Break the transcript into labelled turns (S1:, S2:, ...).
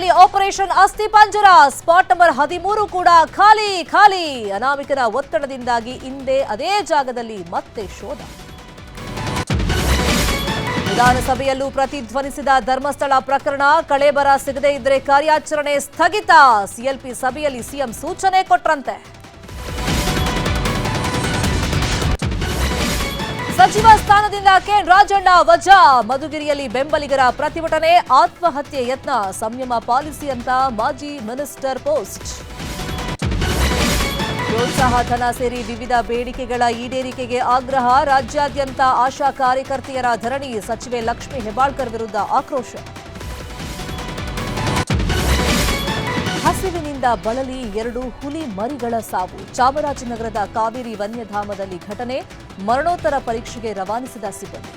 S1: ಕ್ಷೇತ್ರದಲ್ಲಿ ಆಪರೇಷನ್ ಅಸ್ಥಿಪಂಜರ spot number 13 ಕೂಡ ಖಾಲಿ. ಅನಾಮಿಕನ ಒತ್ತಡದಿಂದಾಗಿ ಹಿಂದೆ ಅದೇ ಜಾಗದಲ್ಲಿ ಮತ್ತೆ ಶೋಧ. ವಿಧಾನಸಭೆಯಲ್ಲೂ ಪ್ರತಿಧ್ವನಿಸಿದ ಧರ್ಮಸ್ಥಳ ಪ್ರಕರಣ. ಕಳೇಬರ ಸಿಗದೇ ಇದ್ರೆ ಕಾರ್ಯಾಚರಣೆ ಸ್ಥಗಿತ. ಸಿಎಲ್ಪಿ ಸಭೆಯಲ್ಲಿ ಸಿಎಂ ಸೂಚನೆ ಕೊಟ್ರಂತೆ. ಸಚಿವ ಸ್ಥಾನದಿಂದ ಕೆಎನ್ ರಾಜಣ್ಣ ವಜಾ. ಮಧುಗಿರಿಯಲ್ಲಿ ಬೆಂಬಲಿಗರ ಪ್ರತಿಭಟನೆ. ಆತ್ಮಹತ್ಯೆ ಯತ್ನ. ಸಂಯಮ ಪಾಲಿಸಿ ಅಂತ ಮಾಜಿ ಮಿನಿಸ್ಟರ್ ಪೋಸ್ಟ್. ಪ್ರೋತ್ಸಾಹ ಧನ ಸೇರಿ ವಿವಿಧ ಬೇಡಿಕೆಗಳ ಈಡೇರಿಕೆಗೆ ಆಗ್ರಹ. ರಾಜ್ಯಾದ್ಯಂತ ಆಶಾ ಕಾರ್ಯಕರ್ತೆಯರ ಧರಣಿ. ಸಚಿವೆ ಲಕ್ಷ್ಮೀ ಹೆಬ್ಬಾಳ್ಕರ್ ವಿರುದ್ಧ ಆಕ್ರೋಶ. ಹಸಿವಿನಿಂದ ಬಳಲಿ 2 ಹುಲಿ ಮರಿಗಳ ಸಾವು. ಚಾಮರಾಜನಗರದ ಕಾವೇರಿ ವನ್ಯಧಾಮದಲ್ಲಿ ಘಟನೆ. ಮರಣೋತ್ತರ ಪರೀಕ್ಷೆಗೆ ರವಾನಿಸಿದ ಸಿಬ್ಬಂದಿ.